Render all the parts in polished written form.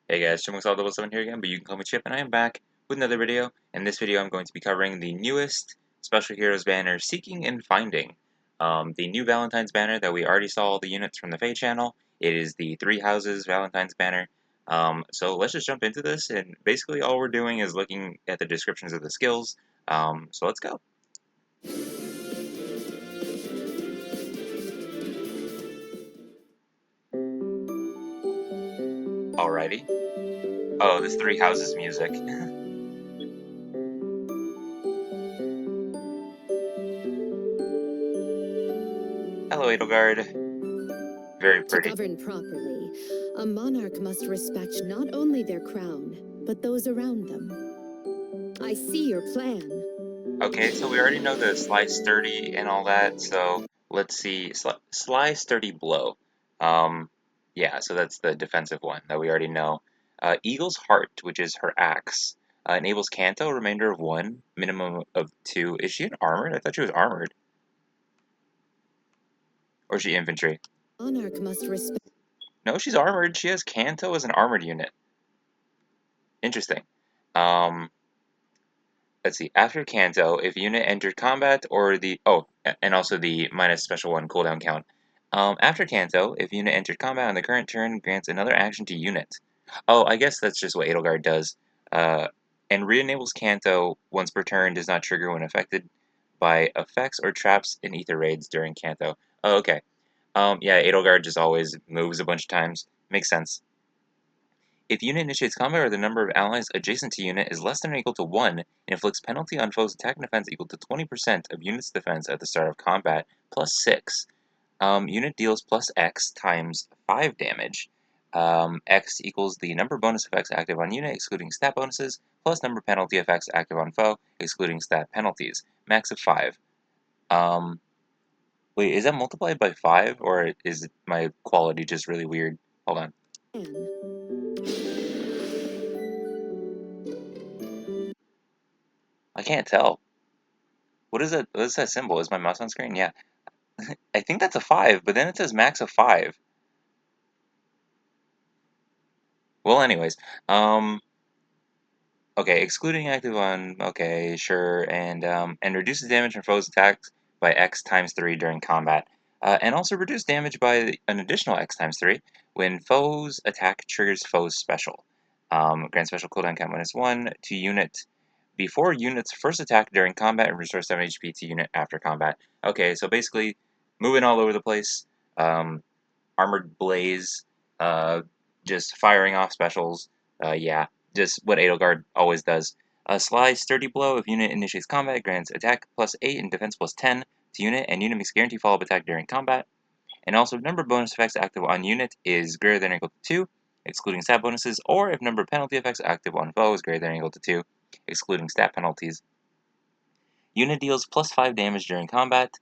Hey guys, Chipmunks7 here again, but you can call me Chip, and I am back with another video. In this video, I'm going to be covering the newest Special Heroes banner, Seeking and Finding. The new Valentine's banner that we already saw all the units from the FEH Channel. It is the Three Houses Valentine's banner. So let's just jump into this, and basically all we're doing is looking at the descriptions of the skills. So let's go. Alrighty. Oh, this Three Houses music. Hello, Edelgard. Very To pretty. govern properly, a monarch must respect not only their crown, but those around them. I see your plan. Okay, so we already know the Sly Sturdy and all that, so let's see. Sly Sturdy Blow. Um, yeah, so that's the defensive one that we already know. Eagle's Heart, which is her axe, enables Canto, remainder of 1, minimum of 2. Is she an armored? I thought she was armored. Or is she infantry? Monarch must respect. No, she's armored. She has Canto as an armored unit. Interesting. Um, let's see. After Kanto, if unit entered combat or the and also the minus special one cooldown count. After Kanto, if unit entered combat on the current turn, grants another action to unit. Oh, I guess that's just what Edelgard does. Uh, and re-enables Kanto once per turn, does not trigger when affected by effects or traps in ether raids during Kanto. Oh, okay. Yeah, Edelgard just always moves a bunch of times. Makes sense. If unit initiates combat or the number of allies adjacent to unit is less than or equal to 1, it inflicts penalty on foes' attack and defense equal to 20% of unit's defense at the start of combat, plus 6. Unit deals plus X times 5 damage. X equals the number of bonus effects active on unit, excluding stat bonuses, plus number of penalty effects active on foe, excluding stat penalties. Max of 5. Um, wait, is that multiplied by 5, or is my quality just really weird? Hold on. I can't tell. What is it? What is that symbol? Is my mouse on screen? Yeah. I think that's a 5, but then it says max of 5. Well, anyways. Um, okay, excluding active on, okay, sure, and reduces damage from foes' attacks by X times 3 during combat. And also reduce damage by an additional X times 3 when foes' attack triggers foes' special. Grant special cooldown count -1 to unit before unit's first attack during combat and restore 7 HP to unit after combat. Okay, so basically, moving all over the place. Um, Armored Blaze, uh, just firing off specials. Yeah, just what Edelgard always does. Sly Sturdy Blow, if unit initiates combat, grants attack plus 8 and defense plus 10 to unit, and unit makes guaranteed follow-up attack during combat. And also, number of bonus effects active on unit is greater than or equal to 2, excluding stat bonuses, or if number of penalty effects active on foe is greater than or equal to 2, excluding stat penalties. Unit deals plus 5 damage during combat.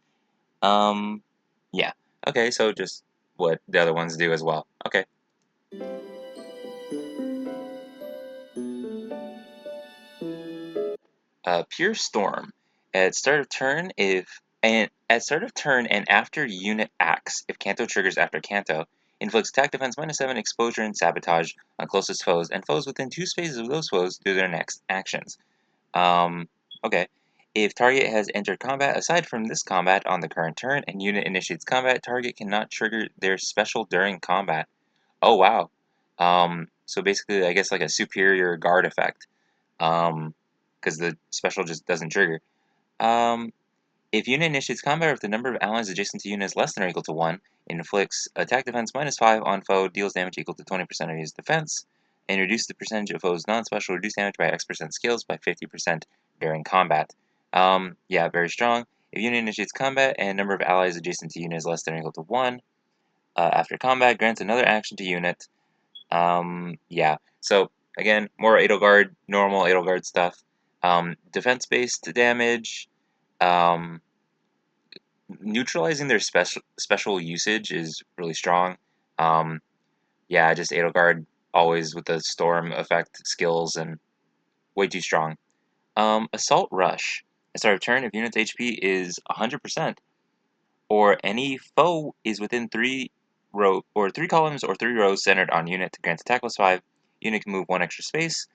Um, yeah. Okay, so just what the other ones do as well. Okay. Pure Storm. At start of turn, at start of turn and after unit acts, if Kanto triggers after Kanto, inflicts attack defense -7, exposure, and sabotage on closest foes and foes within 2 spaces of those foes through their next actions. Um, okay. If target has entered combat aside from this combat on the current turn and unit initiates combat, target cannot trigger their special during combat. Oh wow. So basically, I guess like a superior guard effect. Because the special just doesn't trigger. Um, if unit initiates combat or if the number of allies adjacent to unit is less than or equal to 1, it inflicts attack defense -5 on foe, deals damage equal to 20% of his defense, and reduces the percentage of foe's non-special reduced damage by X% skills by 50% during combat. Yeah, very strong. If unit initiates combat and number of allies adjacent to unit is less than or equal to 1, after combat, grants another action to unit. Yeah. So again, more Edelgard, normal Edelgard stuff. Defense-based damage. Um, Neutralizing their special usage is really strong. Um, yeah, just Edelgard always with the storm effect skills and way too strong. Assault Rush. At start of turn, if unit's HP is 100%, or any foe is within 3 columns or 3 rows centered on unit, grants attack plus 5 unit can move 1 extra space,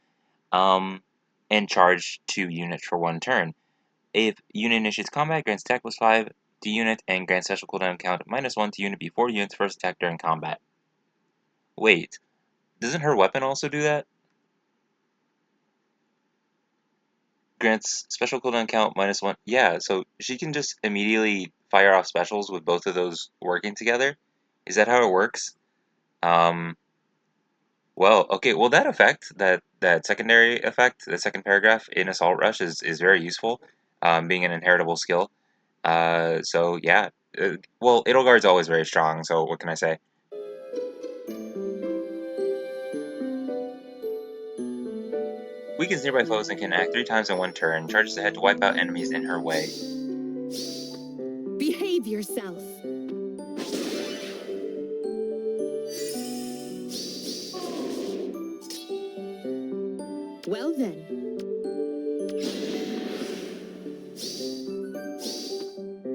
and charge 2 units for 1 turn. If unit initiates combat, grants attack +5 to unit, and grants special cooldown count -1 to unit before unit's first attack during combat. Wait, doesn't her weapon also do that? Grants special cooldown count -1. Yeah, so she can just immediately fire off specials with both of those working together. Is that how it works? Um, well, okay, well that effect, that secondary effect, the second paragraph in Assault Rush is very useful, being an inheritable skill. So yeah, well, Edelgard's always very strong, so what can I say? Weakens nearby foes and can act 3 times in 1 turn, charges ahead to wipe out enemies in her way. Behave yourself. Well then.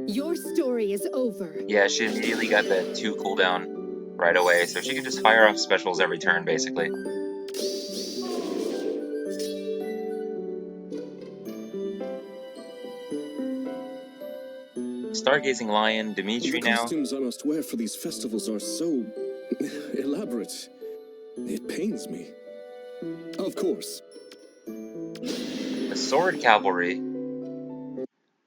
Your story is over. Yeah, she immediately got the 2 cooldown right away, so she can just fire off specials every turn, basically. Stargazing Lion, The Dimitri now. costumes I must wear for these festivals are so elaborate. It pains me. Of course. The Sword Cavalry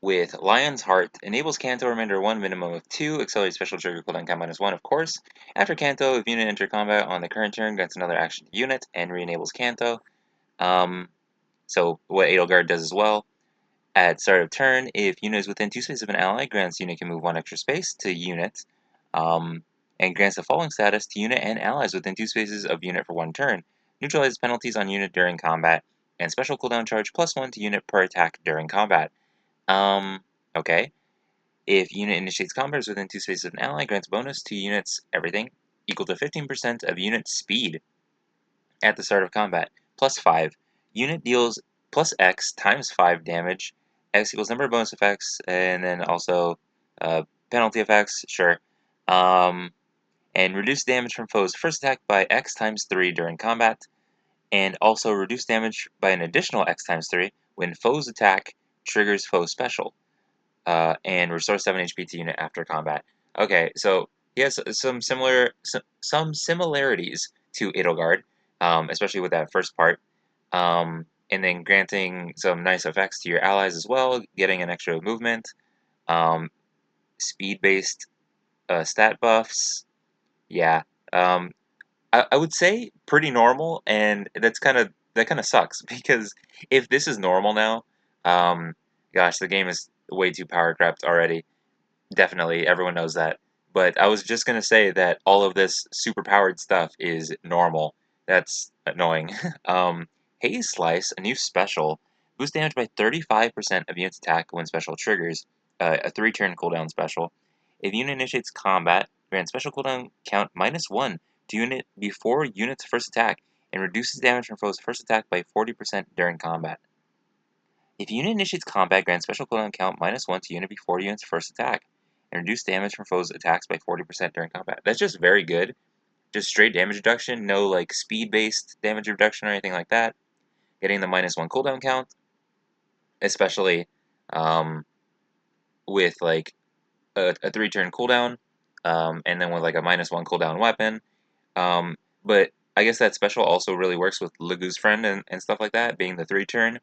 with Lion's Heart enables Kanto remainder 1, minimum of 2, accelerate special trigger cooldown count -1, of course. After Kanto, if unit enter combat on the current turn, grants another action to unit and re-enables Kanto. So what Edelgard does as well. At start of turn, if unit is within 2 spaces of an ally, grants unit can move 1 extra space to unit, and grants the following status to unit and allies within 2 spaces of unit for 1 turn. Neutralizes penalties on unit during combat, and special cooldown charge +1 to unit per attack during combat. Okay. If unit initiates combat is within 2 spaces of an ally, grants bonus to units everything equal to 15% of unit speed at the start of combat, +5. Unit deals +X times 5 damage. X equals number of bonus effects, and then also penalty effects, sure. And reduce damage from foes' first attack by X times 3 during combat, and also reduce damage by an additional X times 3 when foes' attack triggers foe special, and restore 7 HP to unit after combat. Okay, so he has some similarities to Edelgard, especially with that first part. And then granting some nice effects to your allies as well, getting an extra movement, um, speed-based stat buffs. Yeah, um, I would say pretty normal, and that kind of sucks because if this is normal now, um, gosh, the game is way too power crept already. Definitely, everyone knows that. But I was just gonna say that all of this superpowered stuff is normal. That's annoying. Haze Slice, a new special, boosts damage by 35% of unit's attack when special triggers, a 3-turn cooldown special. If unit initiates combat, grant special cooldown count -1 to unit before unit's first attack, and reduces damage from foe's first attack by 40% during combat. If unit initiates combat, grant special cooldown count -1 to unit before unit's first attack, and reduce damage from foes' attacks by 40% during combat. That's just very good. Just straight damage reduction, no like speed-based damage reduction or anything like that. Getting the -1 cooldown count, especially um, with like a 3-turn cooldown, and then with like a -1 cooldown weapon. But I guess that special also really works with Lagu's friend and stuff like that, being the 3-turn.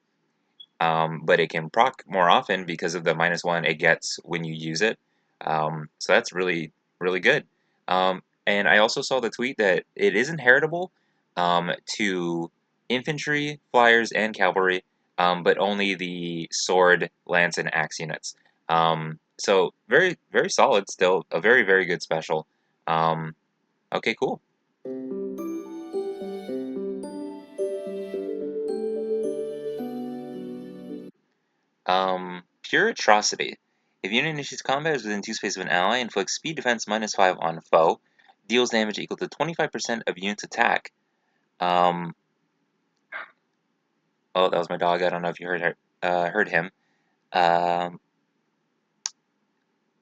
But it can proc more often because of the -1 it gets when you use it. So that's really, really good. And I also saw the tweet that it is inheritable to infantry, flyers, and cavalry, but only the sword, lance, and axe units. So very, very solid still. A very, very good special. Um, okay, cool. Pure Atrocity. If unit initiates combat is within 2 spaces of an ally, inflicts speed defense -5 on foe, deals damage equal to 25% of unit's attack. Um, oh, that was my dog. I don't know if you heard him. Um,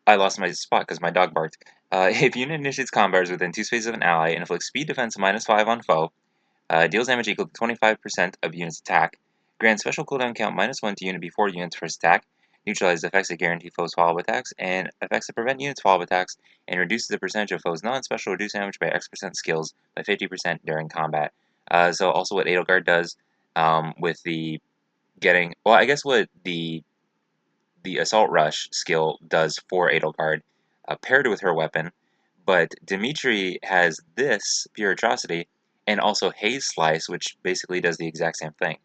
I lost my spot because my dog barked. If unit initiates combat is within 2 spaces of an ally, inflicts speed defense -5 on foe, Deals damage equal to 25% of unit's attack. Grants special cooldown count -1 to unit before unit's first attack. Neutralizes effects that guarantee foes follow-up attacks, and effects that prevent units follow-up attacks, and reduces the percentage of foes' non-special reduced damage by X% skills by 50% during combat. So also what Edelgard does with the getting, well, I guess what the Assault Rush skill does for Edelgard, paired with her weapon, but Dimitri has this Pure Atrocity and also Haze Slice, which basically does the exact same thing,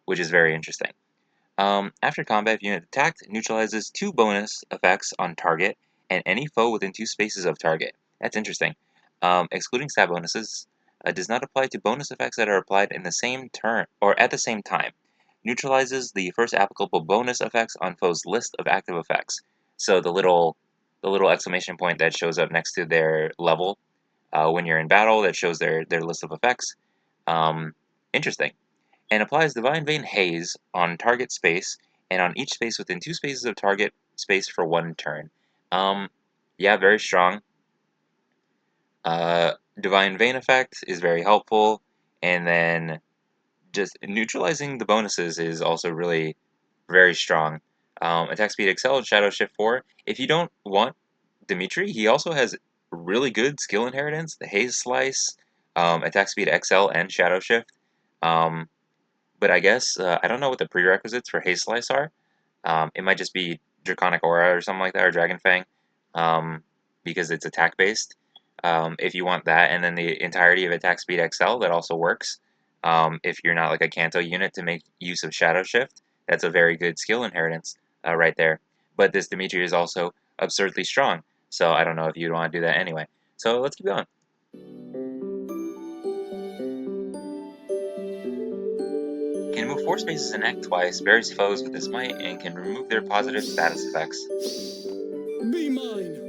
which is very interesting. After combat, if unit attacked, neutralizes 2 bonus effects on target and any foe within 2 spaces of target. That's interesting. Excluding stat bonuses, does not apply to bonus effects that are applied in the same turn or at the same time. Neutralizes the first applicable bonus effects on foe's list of active effects. So the little exclamation point that shows up next to their level when you're in battle that shows their list of effects. Interesting. And applies Divine Vein Haze on target space and on each space within 2 spaces of target space for 1 turn. Um, yeah, very strong. Divine Vein effect is very helpful, and then just neutralizing the bonuses is also really very strong. Attack speed excel and Shadow Shift 4. If you don't want Dimitri, he also has really good skill inheritance, the Haze Slice, attack speed XL, and Shadow Shift. Um, but I guess I don't know what the prerequisites for Haze Slice are. It might just be Draconic Aura or something like that, or Dragon Fang, because it's attack based. If you want that, and then the entirety of Attack Speed XL, that also works. If you're not like a Kanto unit to make use of Shadow Shift, that's a very good skill inheritance right there. But this Dimitri is also absurdly strong, so I don't know if you'd want to do that anyway. So let's keep going. Can move 4 spaces and act twice, buries foes with his might, and can remove their positive status effects. Be mine!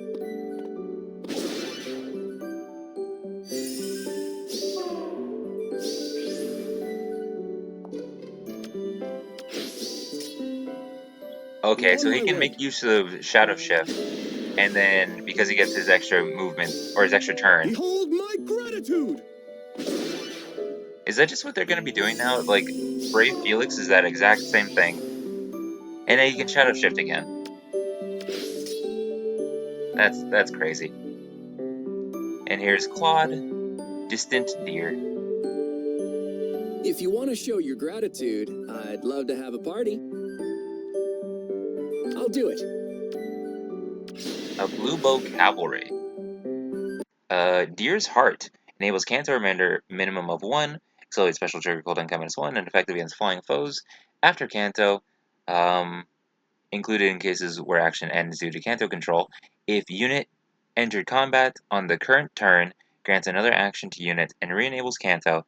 Okay, On so he my can way! make use of Shadow Shift, and then because he gets his extra movement, or his extra turn, Behold my gratitude! is that just what they're going to be doing now? Like, Brave Felix is that exact same thing, and then he can Shadow Shift again. That's crazy. And here's Claude, Distant Deer. If you want to show your gratitude, I'd love to have a party. I'll do it. A Blue Bow Cavalry. Deer's Heart enables Canto Remainder minimum of 1, accelerate special trigger cooldown count -1, and effective against flying foes. After Canto, included in cases where action ends due to Canto control. If unit entered combat on the current turn, grants another action to unit and re-enables Canto.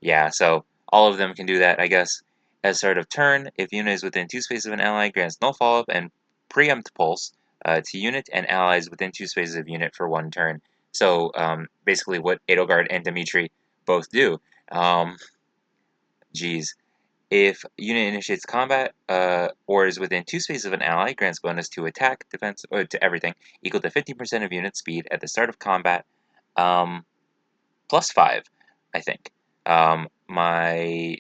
Yeah, so all of them can do that, I guess. As start of turn, if unit is within 2 spaces of an ally, grants no follow-up and preempt pulse to unit and allies within 2 spaces of unit for 1 turn. So basically what Edelgard and Dimitri both do. Geez. If unit initiates combat or is within 2 spaces of an ally, grants bonus to attack, defense, or to everything, equal to 50% of unit speed at the start of combat, plus 5, I think. My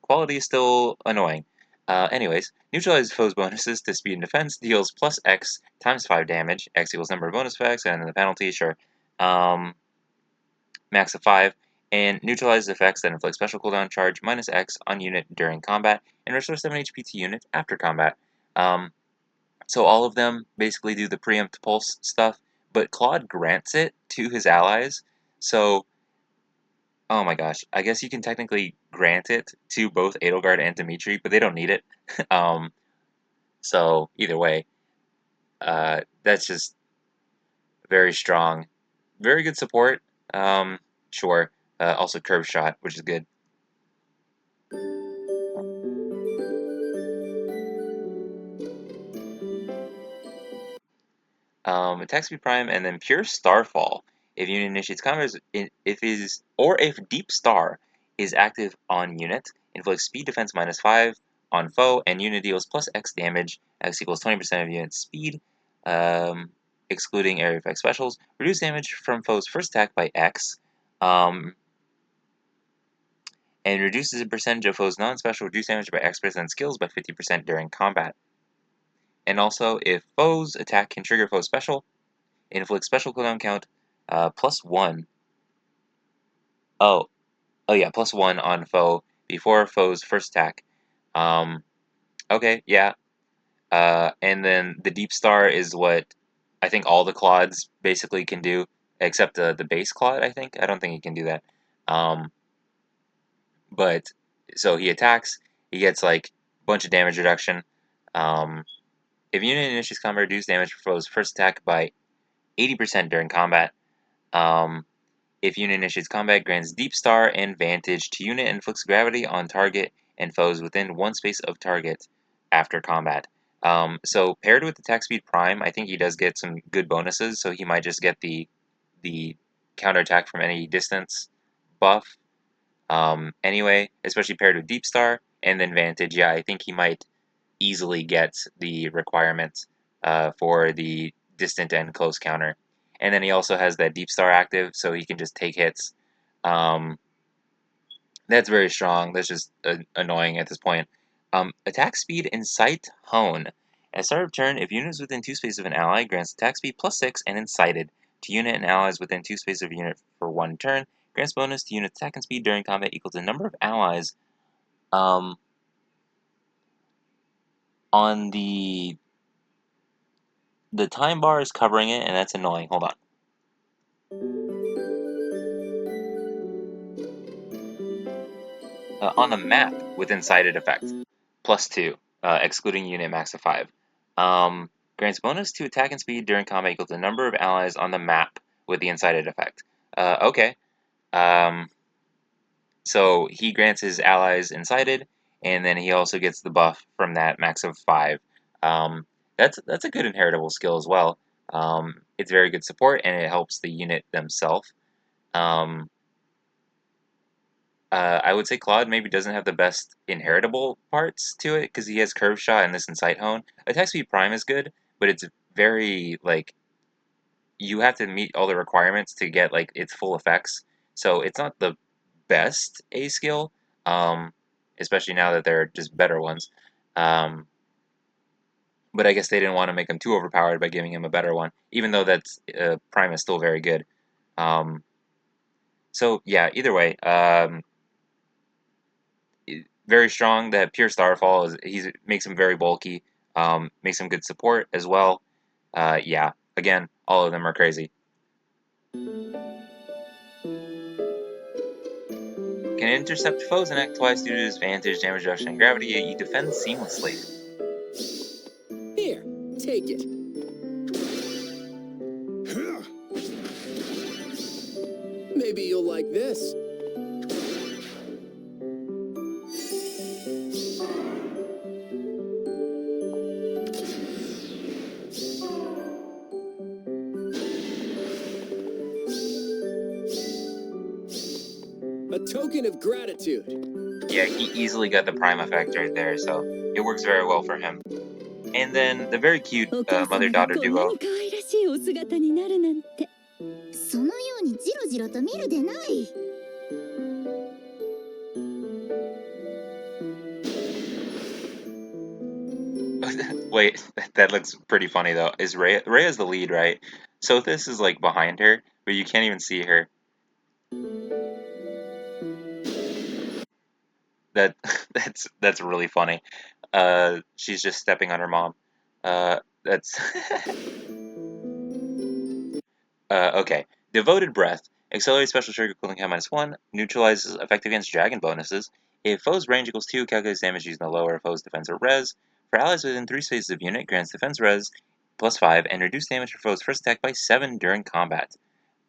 quality is still annoying. Anyways, neutralizes foes' bonuses to speed and defense, deals plus X times 5 damage, X equals number of bonus effects, and then the penalty, sure. Max of 5, and neutralizes effects that inflict special cooldown charge -X on unit during combat, and restores 7 HP to unit after combat. So all of them basically do the preempt pulse stuff, but Claude grants it to his allies, so oh my gosh, I guess you can technically grant it to both Edelgard and Dimitri, but they don't need it. um, so either way, that's just very strong. Very good support, sure. Also curve shot, which is good. Attack speed prime, and then pure starfall. If unit initiates combat, if deep star is active on unit, inflicts speed defense -5 on foe, and unit deals plus X damage. X equals 20% of unit speed, excluding area effect specials. Reduce damage from foe's first attack by X. Um, and reduces the percentage of foes' non-special reduced damage by experts and skills by 50% during combat. And also, if foes' attack can trigger foes' special, it inflicts special cooldown count +1. Oh yeah, +1 on foe before foe's first attack. Okay, yeah. And then the Deep Star is what I think all the Claudes basically can do, except the base Claude, I think. I don't think he can do that. Um, but, so he attacks, he gets like a bunch of damage reduction. Um, if unit initiates combat, reduce damage for foe's first attack by 80% during combat. Um, if unit initiates combat, grants Deep Star and Vantage to unit and inflicts gravity on target and foes within one space of target after combat. So paired with attack speed prime, I think he does get some good bonuses. So he might just get the counterattack from any distance buff. Anyway, especially paired with Deep Star and then Vantage, yeah, I think he might easily get the requirement for the distant and close counter. And then he also has that Deep Star active, so he can just take hits. Um, that's very strong. That's just annoying at this point. Attack speed Incite Hone. At start of turn, if units within 2 spaces of an ally, grants attack speed +6 and Incited to unit and allies within 2 spaces of a unit for 1 turn. Grants bonus to unit attack and speed during combat equal to the number of allies on the time bar is covering it, and that's annoying. Hold on. On the map with incited effect, +2, excluding unit max of 5. Grants bonus to attack and speed during combat equal to the number of allies on the map with the incited effect. Okay. So he grants his allies incited, and then he also gets the buff from that max of 5. That's a good inheritable skill as well. It's very good support, and it helps the unit themselves. Um, I would say Claude maybe doesn't have the best inheritable parts to it because he has Curve Shot and this Incite Hone. Attack Speed Prime is good, but it's very like you have to meet all the requirements to get like its full effects. So it's not the best A skill, um, especially now that there are just better ones. Um, but I guess they didn't want to make him too overpowered by giving him a better one, even though that's Prime is still very good. Um, so yeah, either way, very strong. That pure Starfall is he makes him very bulky. Makes him good support as well. Yeah, again, all of them are crazy. Can intercept foes and act twice due to his vantage, damage reduction, and gravity. Yet he defends seamlessly. Here, take it. Maybe you'll like this. A token of gratitude. Yeah, he easily got the prime effect right there, so it works very well for him. And then the very cute mother-daughter duo. 可愛らしいお姿になるなんて。そのようにじろじろと見るでない。Wait, that looks pretty funny though. Is Rhea's the lead, right? Sothis is like behind her, but you can't even see her. That that's really funny. She's just stepping on her mom. That's okay. Devoted Breath. Accelerates special trigger cooling count -1. Neutralizes effect against dragon bonuses. If foe's range equals 2, calculates damage using the lower foe's defense or res. For allies within 3 spaces of unit, grants defense res +5 and reduce damage for foe's first attack by 7 during combat.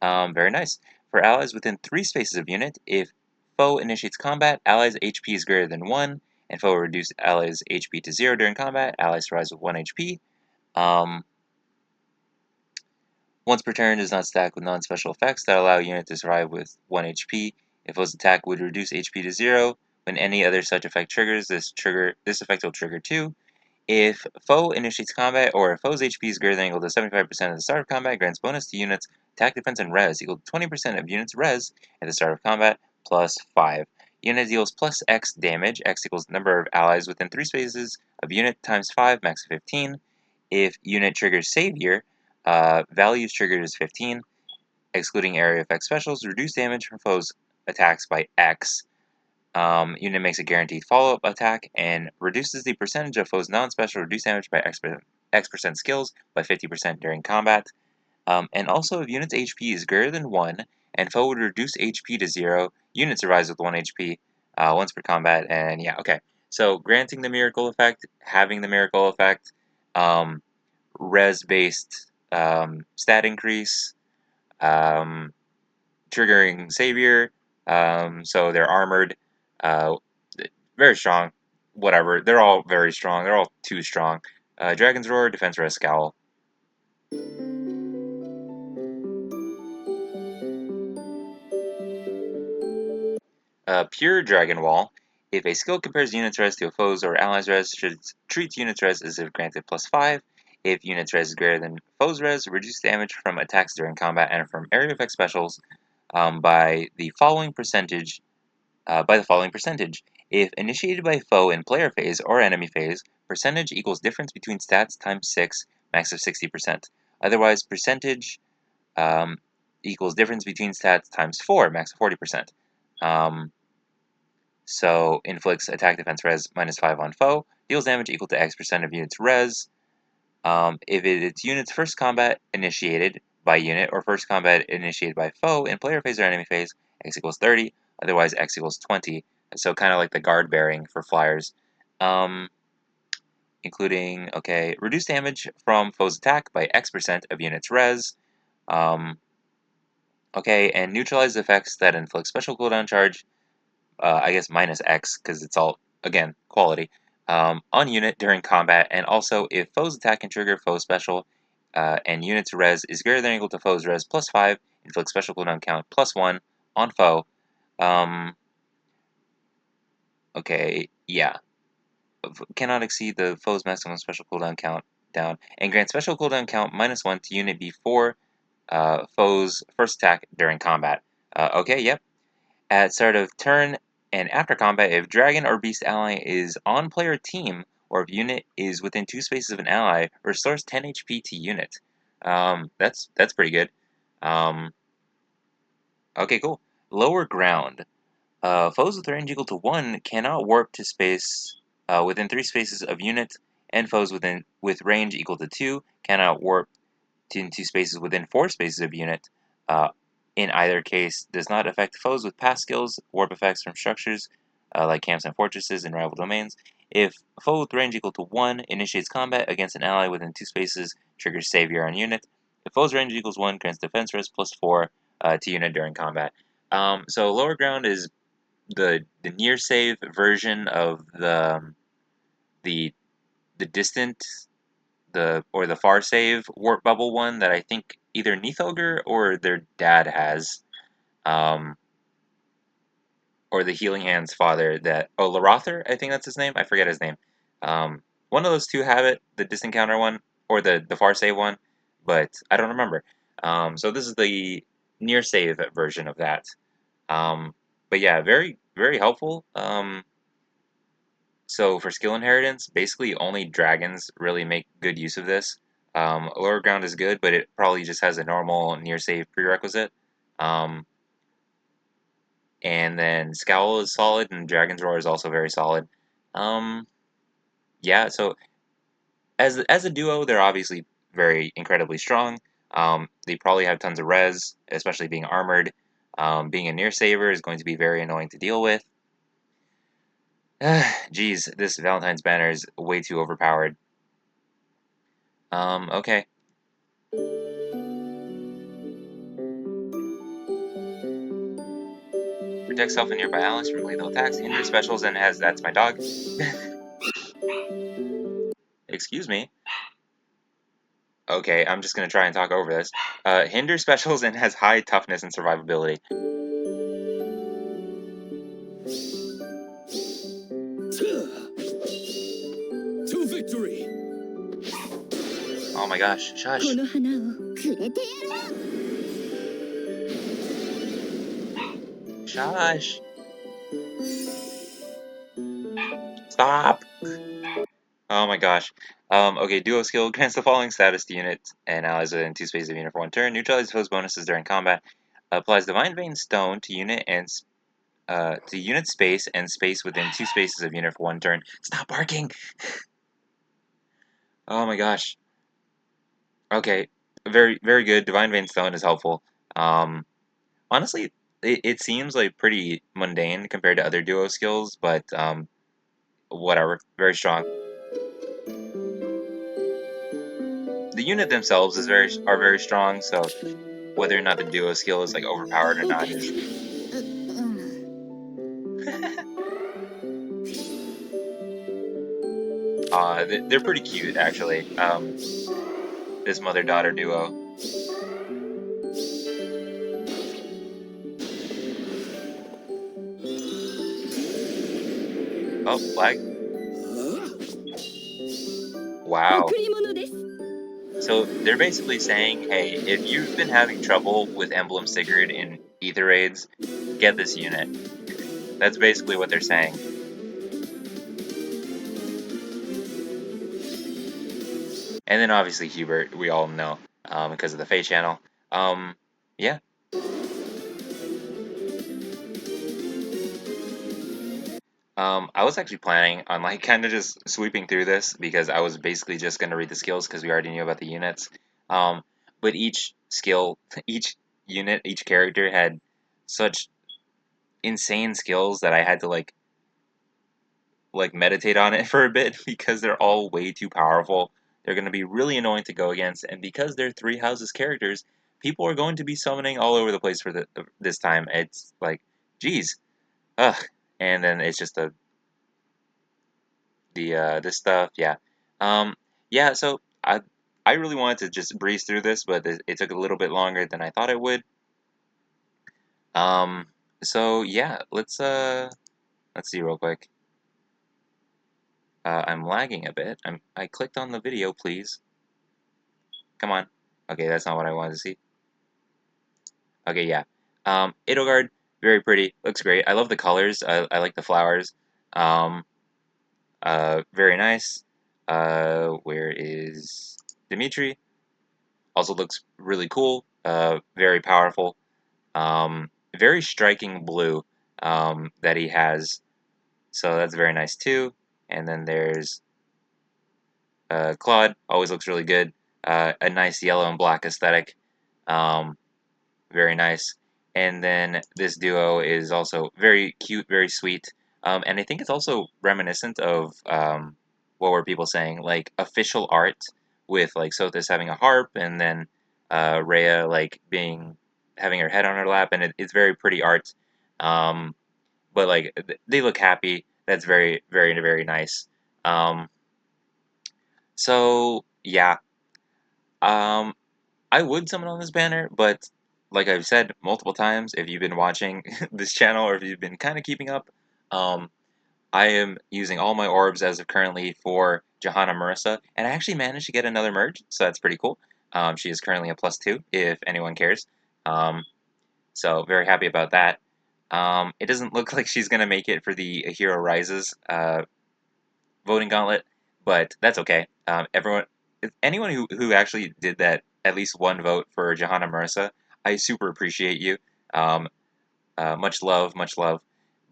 Very nice. For allies within 3 spaces of unit, if foe initiates combat, allies' HP is greater than 1, and foe will reduce allies' HP to 0 during combat. Allies survive with 1 HP. Once per turn does not stack with non-special effects that allow a unit to survive with 1 HP. If foe's attack would reduce HP to 0, when any other such effect triggers, this effect will trigger too. If foe initiates combat, or if foe's HP is greater than or equal to 75% at the start of combat, grants bonus to units, attack, defense, and res equal to 20% of units' res at the start of combat, +5. Unit deals plus X damage. X equals number of allies within 3 spaces of unit times 5, max 15. If unit triggers Savior, values triggered is 15. Excluding area effect specials, reduce damage from foes' attacks by X. Unit makes a guaranteed follow-up attack and reduces the percentage of foes' non-special reduced damage by X% skills by 50% during combat. And also, if unit's HP is greater than 1 and foe would reduce HP to 0, unit survives with 1 HP once per combat. And yeah, okay. So, granting the miracle effect, having the miracle effect, um, res-based stat increase, um, triggering Savior, so they're armored, uh, very strong, whatever. They're all very strong. They're all too strong. Dragon's Roar, Defense Res Scowl. Pure Dragon Wall. If a skill compares unit's res to a foe's or ally's res, treats unit's res as if granted plus 5. If unit's res is greater than foe's res, reduce damage from attacks during combat and from area effect specials by the following percentage. If initiated by foe in player phase or enemy phase, percentage equals difference between stats times 6, max of 60%. Otherwise, percentage equals difference between stats times 4, max of 40%. So inflicts attack defense res minus 5 on foe, deals damage equal to X% of unit's res. If it's unit's first combat initiated by unit or first combat initiated by foe in player phase or enemy phase, X equals 30, otherwise X equals 20. So kind of like the guard bearing for flyers. Including, okay, reduce damage from foe's attack by X% of unit's res. Okay, and neutralize effects that inflict special cooldown charge. I guess minus X, because it's all, again, quality, on unit during combat, and also if foe's attack can trigger foe special, and unit's res is greater than or equal to foe's res plus 5, inflict special cooldown count plus 1 on foe. Okay, yeah. Cannot exceed the foe's maximum special cooldown count down, and grant special cooldown count minus 1 to unit before foe's first attack during combat. Okay, yep. At start of turn and after combat, if dragon or beast ally is on player team, or if unit is within 2 spaces of an ally, restores 10 HP to unit. That's pretty good. Okay, cool. Lower ground. Foes with range equal to 1 cannot warp to space within 3 spaces of unit, and foes with range equal to 2 cannot warp into spaces within 4 spaces of unit. In either case, does not affect foes with pass skills, warp effects from structures like camps and fortresses and rival domains. If a foe with range equal to 1 initiates combat against an ally within 2 spaces, triggers Savior on unit. If foe's range equals 1, grants defense res plus 4 to unit during combat. So lower ground is the near save version of the distant or the far save warp bubble one that I think either Nithogre or their dad has, or the Healing Hands father Larother, I think that's his name. I forget his name. One of those two have it, the distant counter one or the far save one, but I don't remember. So this is the near save version of that. But yeah, very very helpful. So for skill inheritance, basically only dragons really make good use of this. Lower ground is good, but it probably just has a normal near save prerequisite. Um, and then Scowl is solid, and Dragon's Roar is also very solid. Yeah, so as a duo, they're obviously very incredibly strong. They probably have tons of res, especially being armored. Being a near saver is going to be very annoying to deal with. Geez, this Valentine's banner is way too overpowered. Okay. Protect self and nearby allies from lethal attacks, hinder specials, and has... That's my dog. Excuse me. Okay, I'm just gonna try and talk over this. Hinder specials and has high toughness and survivability. To victory! Oh my gosh, shush. この花をくれてやる Shush. Stop! Oh my gosh. Okay, duo skill grants the following status to units and allies within 2 spaces of unit for 1 turn. Neutralizes foes bonuses during combat. Applies Divine Vein Stone to unit and to unit space and space within 2 spaces of unit for 1 turn. Stop barking! Oh my gosh. Okay, very good. Divine Vein Stone is helpful. Um, Honestly, it seems like pretty mundane compared to other duo skills, but whatever. Very strong. The unit themselves are very strong, so whether or not the duo skill is like overpowered or not is they're pretty cute actually. This mother daughter duo. Oh, flag. Wow. So they're basically saying, hey, if you've been having trouble with Emblem Sigurd in Ether raids, get this unit. That's basically what they're saying. And then obviously Hubert, we all know, because of the FEH Channel. Yeah. I was actually planning on like kind of just sweeping through this because I was basically just gonna read the skills because we already knew about the units. Um, but each skill, each unit, each character had such insane skills that I had to like meditate on it for a bit because they're all way too powerful. They're gonna be really annoying to go against, and because they're three houses characters, people are going to be summoning all over the place for this time. It's like, geez, ugh, and then it's just the this stuff, yeah. Um, yeah, so I really wanted to just breeze through this, but it took a little bit longer than I thought it would. Um, so yeah, let's see real quick. I'm lagging a bit. I clicked on the video, please. Come on. Okay, that's not what I wanted to see. Okay, yeah. Edelgard, very pretty. Looks great. I love the colors. I like the flowers. Um, very nice. Where is Dimitri? Also looks really cool. Very powerful. Very striking blue that he has. So that's very nice too. And then there's Claude. Always looks really good. A nice yellow and black aesthetic. Um, very nice. And then this duo is also very cute, very sweet. And I think it's also reminiscent of what were people saying, like official art with like Sothis having a harp and then Rhea like being having her head on her lap, and it's very pretty art. Um, but like they look happy. That's very nice. Um, so yeah. Um, I would summon on this banner, but like I've said multiple times, if you've been watching this channel or if you've been kind of keeping up, um, I am using all my orbs as of currently for Johanna Marissa, and I actually managed to get another merge, so that's pretty cool. She is currently a +2, if anyone cares. Um, so very happy about that. It doesn't look like she's gonna make it for the Hero Rises voting gauntlet, but that's okay. Anyone who actually did that, at least one vote for Johanna Marissa, I super appreciate you. Um, much love, much love.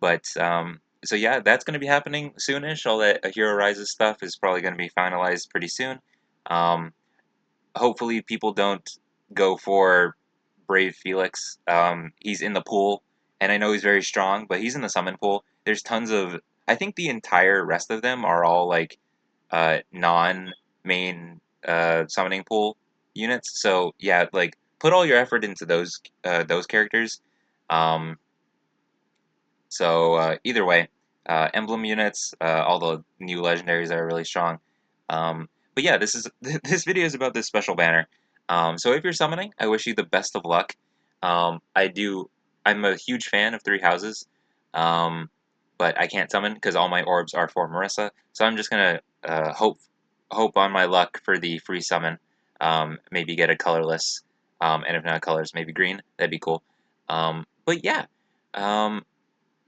But so yeah, that's going to be happening soonish. All that Hero Rises stuff is probably going to be finalized pretty soon. Um, Hopefully, people don't go for Brave Felix. He's in the pool, and I know he's very strong, but he's in the summon pool. There's tons of. I think the entire rest of them are all like non-main summoning pool units. So yeah, like put all your effort into those characters. Um, Either way, emblem units, all the new legendaries are really strong. But yeah, this video is about this special banner. So if you're summoning, I wish you the best of luck. I do. I'm a huge fan of Three Houses, um, but I can't summon because all my orbs are for Marissa. So I'm just gonna hope on my luck for the free summon. Maybe get a colorless, and if not colors, maybe green. That'd be cool. But yeah. Um,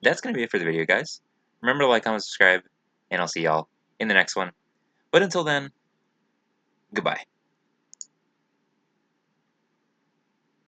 that's going to be it for the video, guys. Remember to like, comment, subscribe, and I'll see y'all in the next one. But until then, goodbye.